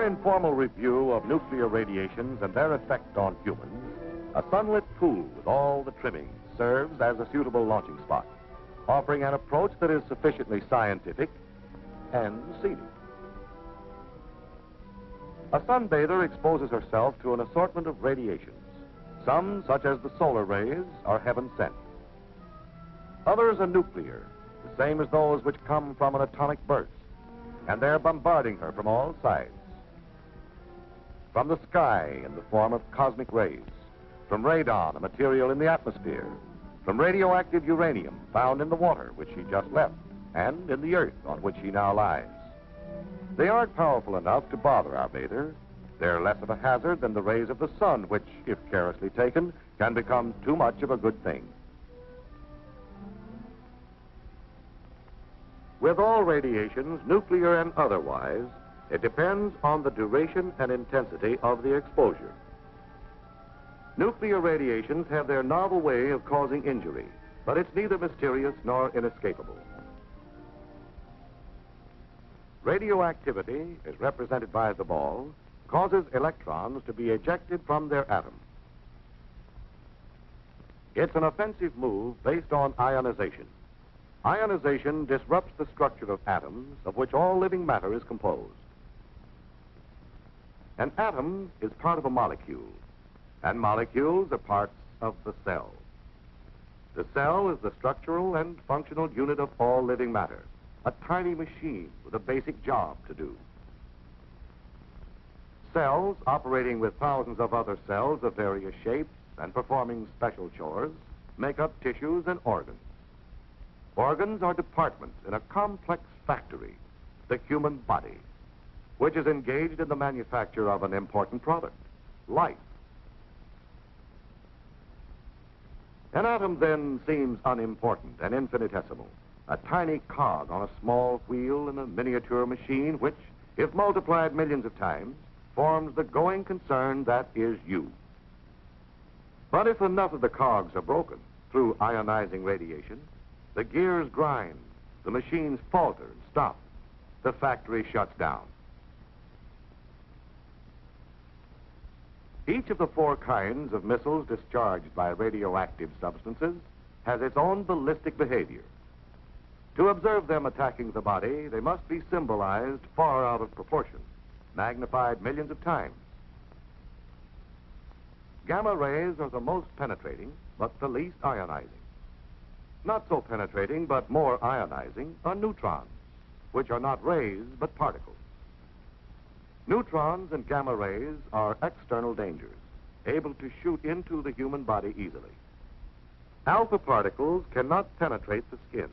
our informal review of nuclear radiations and their effect on humans, a sunlit pool with all the trimmings serves as a suitable launching spot, offering an approach that is sufficiently scientific and scenic. A sunbather exposes herself to an assortment of radiations. Some, such as the solar rays, are heaven sent. Others are nuclear, the same as those which come from an atomic burst, and they're bombarding her from all sides. From the sky in the form of cosmic rays, from radon, a material in the atmosphere, from radioactive uranium found in the water which she just left, and in the earth on which she now lies. They aren't powerful enough to bother our bather. They're less of a hazard than the rays of the sun, which, if carelessly taken, can become too much of a good thing. With all radiations, nuclear and otherwise, it depends on the duration and intensity of the exposure. Nuclear radiations have their novel way of causing injury, but it's neither mysterious nor inescapable. Radioactivity, as represented by the ball, causes electrons to be ejected from their atom. It's an offensive move based on ionization. Ionization disrupts the structure of atoms of which all living matter is composed. An atom is part of a molecule, and molecules are parts of the cell. The cell is the structural and functional unit of all living matter, a tiny machine with a basic job to do. Cells operating with thousands of other cells of various shapes and performing special chores make up tissues and organs. Organs are departments in a complex factory, the human body, which is engaged in the manufacture of an important product, life. An atom then seems unimportant and infinitesimal, a tiny cog on a small wheel in a miniature machine which, if multiplied millions of times, forms the going concern that is you. But if enough of the cogs are broken through ionizing radiation, the gears grind, the machines falter and stop, the factory shuts down. Each of the 4 kinds of missiles discharged by radioactive substances has its own ballistic behavior. To observe them attacking the body, they must be symbolized far out of proportion, magnified millions of times. Gamma rays are the most penetrating, but the least ionizing. Not so penetrating, but more ionizing, are neutrons, which are not rays, but particles. Neutrons and gamma rays are external dangers, able to shoot into the human body easily. Alpha particles cannot penetrate the skin.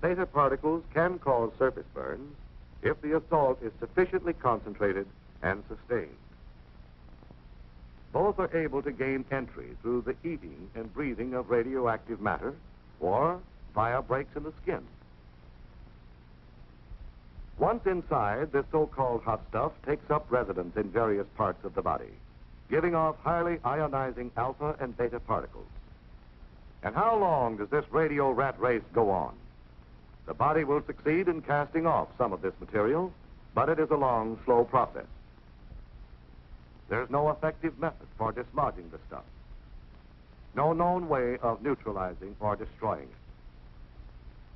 Theta particles can cause surface burns if the assault is sufficiently concentrated and sustained. Both are able to gain entry through the eating and breathing of radioactive matter or via breaks in the skin. Once inside, this so-called hot stuff takes up residence in various parts of the body, giving off highly ionizing alpha and beta particles. And how long does this radio rat race go on? The body will succeed in casting off some of this material, but it is a long, slow process. There's no effective method for dislodging the stuff. No known way of neutralizing or destroying it.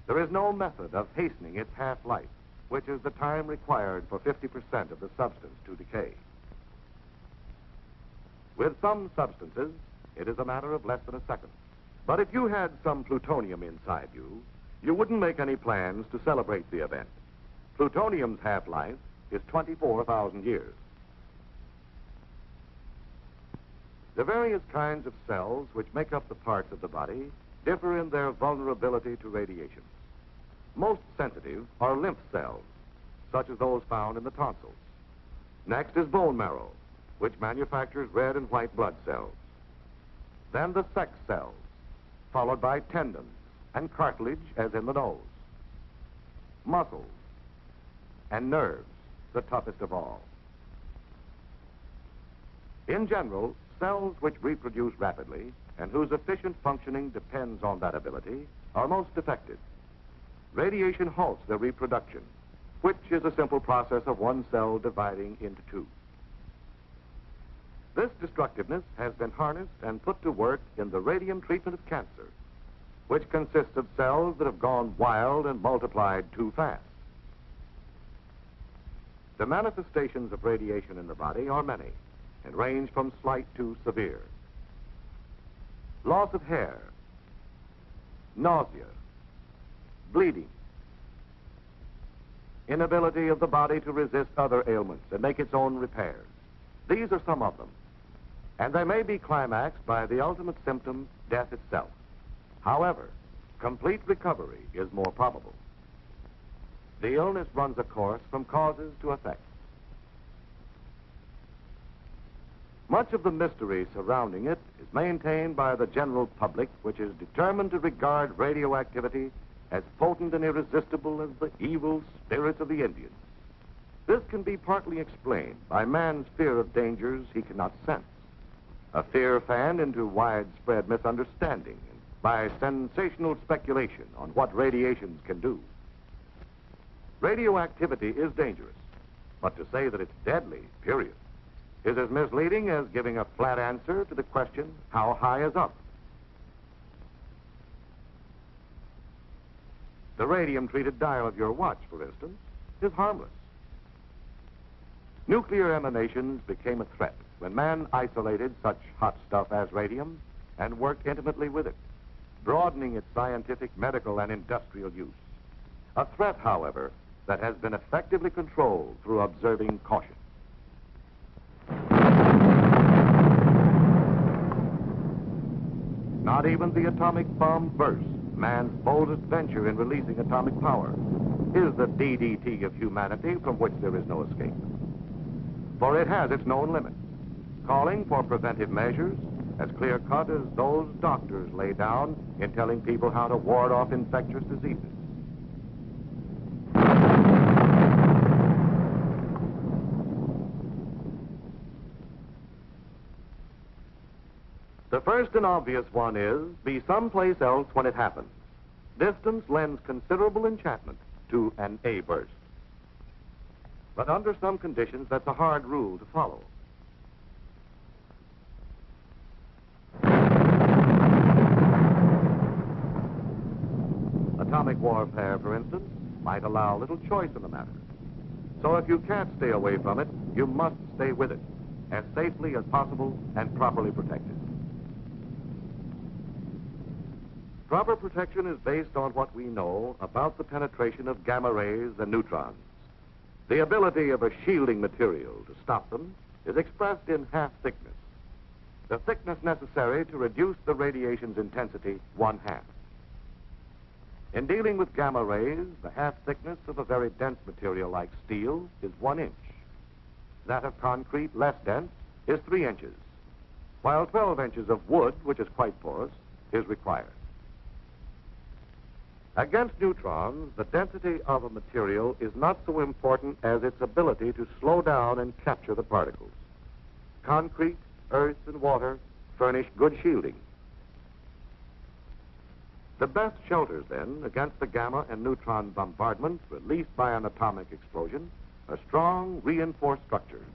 There is no method of hastening its half-life, which is the time required for 50% of the substance to decay. With some substances, it is a matter of less than a second. But if you had some plutonium inside you, you wouldn't make any plans to celebrate the event. Plutonium's half-life is 24,000 years. The various kinds of cells which make up the parts of the body differ in their vulnerability to radiation. Most sensitive are lymph cells, such as those found in the tonsils. Next is bone marrow, which manufactures red and white blood cells. Then the sex cells, followed by tendons and cartilage, as in the nose. Muscles and nerves, the toughest of all. In general, cells which reproduce rapidly and whose efficient functioning depends on that ability are most affected. radiation halts their reproduction, which is a simple process of one cell dividing into two. This destructiveness has been harnessed and put to work in the radium treatment of cancer, which consists of cells that have gone wild and multiplied too fast. The manifestations of radiation in the body are many and range from slight to severe. Loss of hair, nausea, bleeding, inability of the body to resist other ailments and make its own repairs. These are some of them, and they may be climaxed by the ultimate symptom, death itself. However, complete recovery is more probable. The illness runs a course from causes to effects. Much of the mystery surrounding it is maintained by the general public, which is determined to regard radioactivity as potent and irresistible as the evil spirits of the Indians. This can be partly explained by man's fear of dangers he cannot sense, a fear fanned into widespread misunderstanding and by sensational speculation on what radiations can do. Radioactivity is dangerous, but to say that it's deadly, period, is as misleading as giving a flat answer to the question, how high is up? The radium-treated dial of your watch, for instance, is harmless. Nuclear emanations became a threat when man isolated such hot stuff as radium and worked intimately with it, broadening its scientific, medical, and industrial use. A threat, however, that has been effectively controlled through observing caution. Not even the atomic bomb burst, man's boldest venture in releasing atomic power, is the DDT of humanity from which there is no escape. For it has its known limits, calling for preventive measures as clear-cut as those doctors lay down in telling people how to ward off infectious diseases. The first and obvious one is, be someplace else when it happens. Distance lends considerable enchantment to an A burst. But under some conditions, that's a hard rule to follow. Atomic warfare, for instance, might allow little choice in the matter. So if you can't stay away from it, you must stay with it, as safely as possible and properly protected. Proper protection is based on what we know about the penetration of gamma rays and neutrons. The ability of a shielding material to stop them is expressed in half thickness, the thickness necessary to reduce the radiation's intensity 1/2. In dealing with gamma rays, the half thickness of a very dense material like steel is 1 inch. That of concrete, less dense, is 3 inches, while 12 inches of wood, which is quite porous, is required. Against neutrons, the density of a material is not so important as its ability to slow down and capture the particles. Concrete, earth, and water furnish good shielding. The best shelters, then, against the gamma and neutron bombardment released by an atomic explosion are strong, reinforced structures.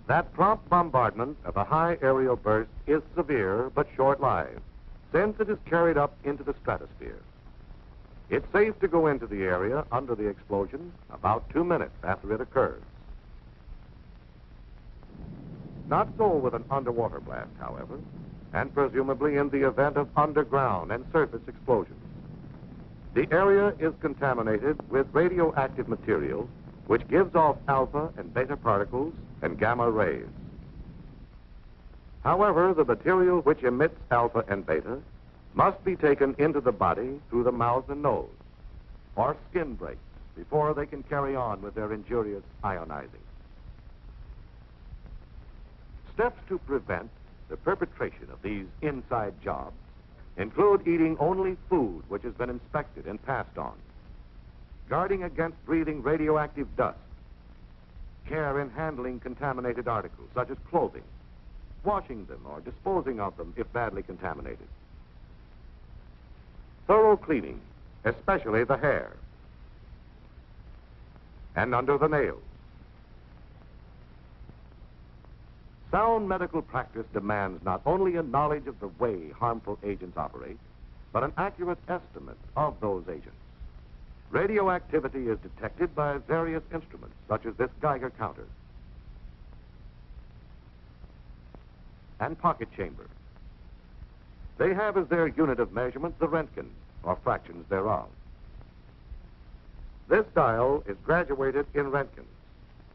That prompt bombardment of a high aerial burst is severe but short-lived, since it is carried up into the stratosphere. It's safe to go into the area under the explosion about 2 minutes after it occurs. Not so with an underwater blast, however, and presumably in the event of underground and surface explosions. The area is contaminated with radioactive material, which gives off alpha and beta particles and gamma rays. However, the material which emits alpha and beta must be taken into the body through the mouth and nose, or skin breaks, before they can carry on with their injurious ionizing. Steps to prevent the perpetration of these inside jobs include eating only food which has been inspected and passed on, guarding against breathing radioactive dust, care in handling contaminated articles, such as clothing, washing them or disposing of them if badly contaminated. Thorough cleaning, especially the hair and under the nails. Sound medical practice demands not only a knowledge of the way harmful agents operate, but an accurate estimate of those agents. Radioactivity is detected by various instruments, such as this Geiger counter and pocket chamber. They have as their unit of measurement the Röntgen, or fractions thereof. This dial is graduated in Röntgen,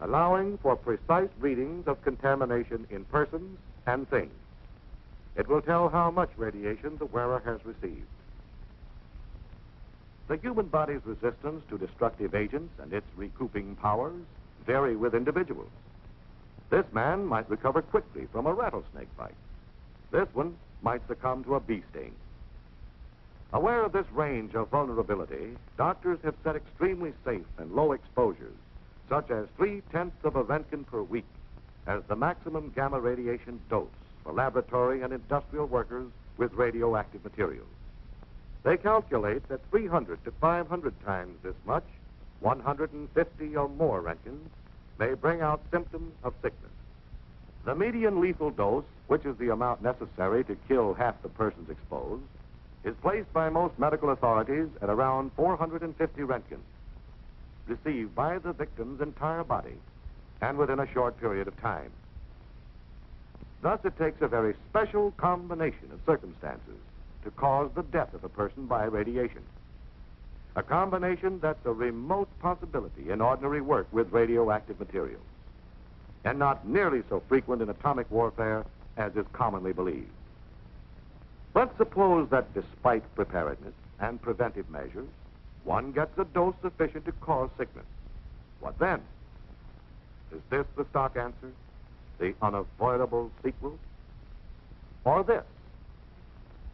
allowing for precise readings of contamination in persons and things. It will tell how much radiation the wearer has received. The human body's resistance to destructive agents and its recouping powers vary with individuals. This man might recover quickly from a rattlesnake bite. This one might succumb to a bee sting. Aware of this range of vulnerability, doctors have set extremely safe and low exposures, such as 0.3 of a Röntgen per week, as the maximum gamma radiation dose for laboratory and industrial workers with radioactive materials. They calculate that 300 to 500 times this much, 150 or more Röntgens, may bring out symptoms of sickness. The median lethal dose, which is the amount necessary to kill half the persons exposed, is placed by most medical authorities at around 450 Röntgens, received by the victim's entire body and within a short period of time. Thus, it takes a very special combination of circumstances to cause the death of a person by radiation. A combination that's a remote possibility in ordinary work with radioactive materials, and not nearly so frequent in atomic warfare as is commonly believed. Let's suppose that despite preparedness and preventive measures, one gets a dose sufficient to cause sickness. What then? Is this the stock answer? The unavoidable sequel? Or this?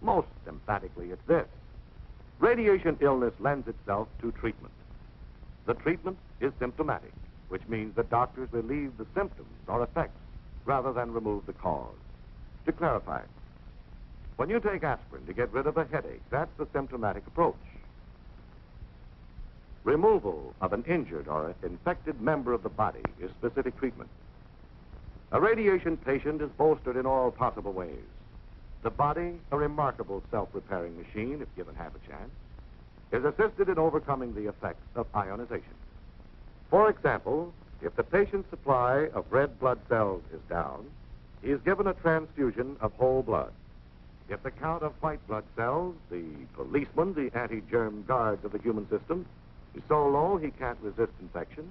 Most emphatically, it's this. Radiation illness lends itself to treatment. The treatment is symptomatic, which means that doctors relieve the symptoms or effects rather than remove the cause. To clarify, when you take aspirin to get rid of a headache, that's the symptomatic approach. Removal of an injured or infected member of the body is specific treatment. A radiation patient is bolstered in all possible ways. The body, a remarkable self-repairing machine, if given half a chance, is assisted in overcoming the effects of ionization. For example, if the patient's supply of red blood cells is down, he is given a transfusion of whole blood. If the count of white blood cells, the policemen, the anti-germ guards of the human system, is so low he can't resist infection,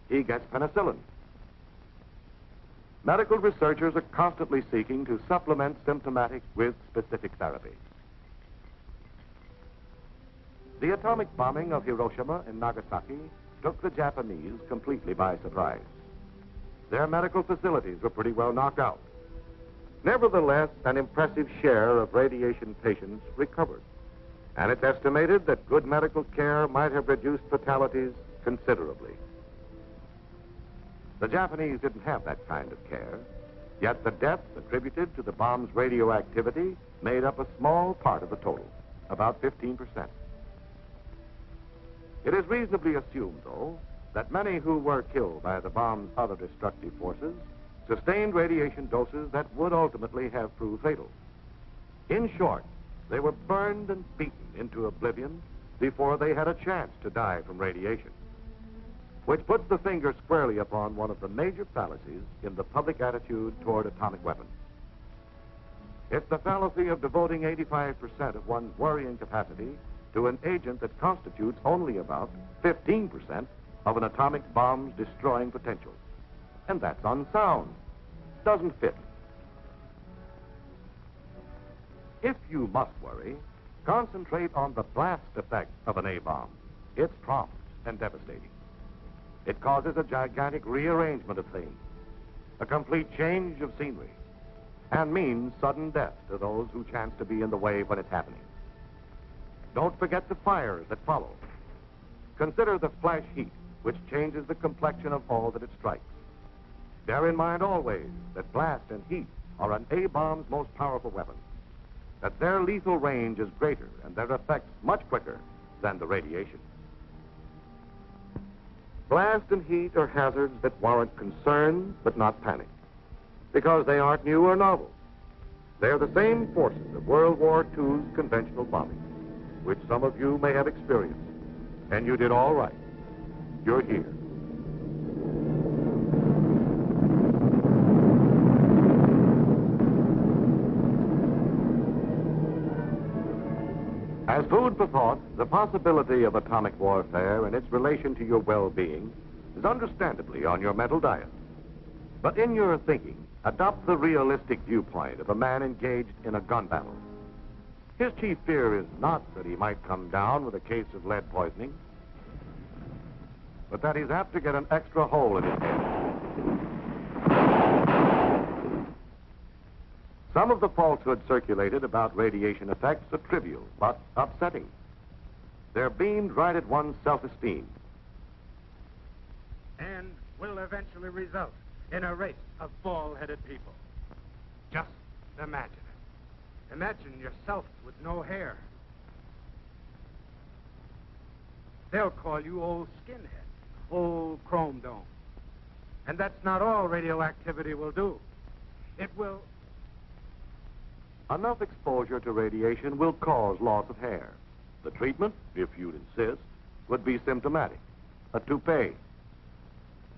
he gets penicillin. Medical researchers are constantly seeking to supplement symptomatic with specific therapy. The atomic bombing of Hiroshima and Nagasaki took the Japanese completely by surprise. Their medical facilities were pretty well knocked out. Nevertheless, an impressive share of radiation patients recovered, and it's estimated that good medical care might have reduced fatalities considerably. The Japanese didn't have that kind of care, yet the deaths attributed to the bomb's radioactivity made up a small part of the total, about 15%. It is reasonably assumed, though, that many who were killed by the bomb's other destructive forces sustained radiation doses that would ultimately have proved fatal. In short, they were burned and beaten into oblivion before they had a chance to die from radiation, which puts the finger squarely upon one of the major fallacies in the public attitude toward atomic weapons. It's the fallacy of devoting 85% of one's worrying capacity to an agent that constitutes only about 15% of an atomic bomb's destroying potential. And that's unsound. Doesn't fit. If you must worry, concentrate on the blast effect of an A-bomb. It's prompt and devastating. It causes a gigantic rearrangement of things, a complete change of scenery, and means sudden death to those who chance to be in the way when it's happening. Don't forget the fires that follow. Consider the flash heat, which changes the complexion of all that it strikes. Bear in mind always that blast and heat are an A-bomb's most powerful weapons, that their lethal range is greater and their effects much quicker than the radiation. Blast and heat are hazards that warrant concern but not panic, because they aren't new or novel. They're the same forces of World War II's conventional bombing, which some of you may have experienced. And you did all right. You're here. As food for thought, the possibility of atomic warfare and its relation to your well-being is understandably on your mental diet. But in your thinking, adopt the realistic viewpoint of a man engaged in a gun battle. His chief fear is not that he might come down with a case of lead poisoning, but that he's apt to get an extra hole in his head. Some of the falsehoods circulated about radiation effects are trivial, but upsetting. They're beamed right at one's self-esteem. And will eventually result in a race of bald-headed people. Just imagine it. Imagine yourself with no hair. They'll call you old skinhead, old chrome dome. And that's not all radioactivity will do. It will... Enough exposure to radiation will cause loss of hair. The treatment, if you'd insist, would be symptomatic, a toupee.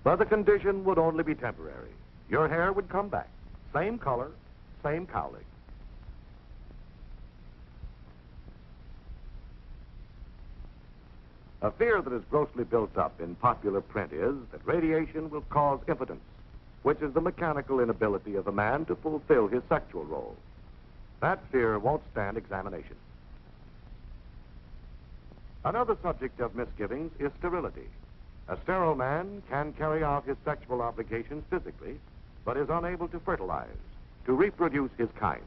But the condition would only be temporary. Your hair would come back, same color, same cowlick. A fear that is grossly built up in popular print is that radiation will cause impotence, which is the mechanical inability of a man to fulfill his sexual role. That fear won't stand examination. Another subject of misgivings is sterility. A sterile man can carry out his sexual obligations physically, but is unable to fertilize, to reproduce his kind.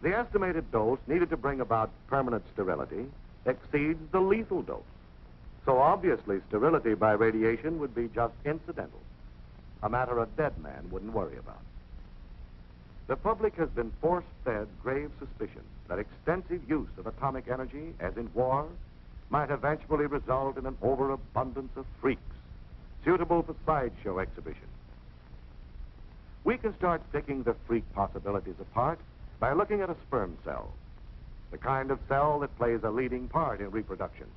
The estimated dose needed to bring about permanent sterility exceeds the lethal dose. So obviously sterility by radiation would be just incidental, a matter a dead man wouldn't worry about. The public has been force-fed grave suspicion that extensive use of atomic energy, as in war, might eventually result in an overabundance of freaks, suitable for sideshow exhibition. We can start picking the freak possibilities apart by looking at a sperm cell, the kind of cell that plays a leading part in reproduction.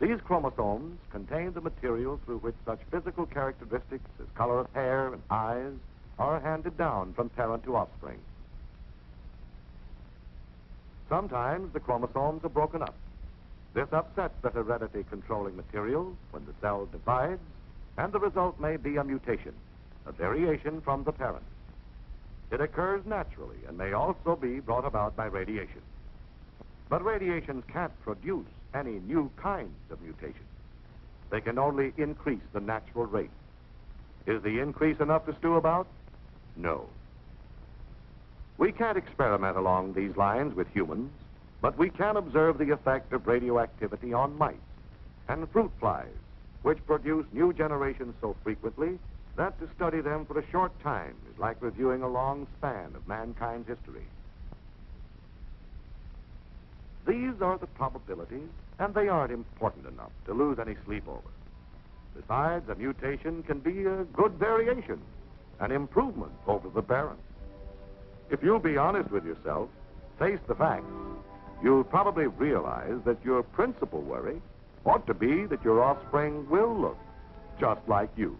These chromosomes contain the material through which such physical characteristics as color of hair and eyes are handed down from parent to offspring. Sometimes the chromosomes are broken up. This upsets the heredity controlling material when the cell divides, and the result may be a mutation, a variation from the parent. It occurs naturally and may also be brought about by radiation. But radiations can't produce any new kinds of mutations. They can only increase the natural rate. Is the increase enough to stew about? No. We can't experiment along these lines with humans, but we can observe the effect of radioactivity on mice and fruit flies, which produce new generations so frequently that to study them for a short time is like reviewing a long span of mankind's history. These are the probabilities, and they aren't important enough to lose any sleep over. Besides, a mutation can be a good variation, an improvement over the parent. If you'll be honest with yourself, face the facts, you'll probably realize that your principal worry ought to be that your offspring will look just like you.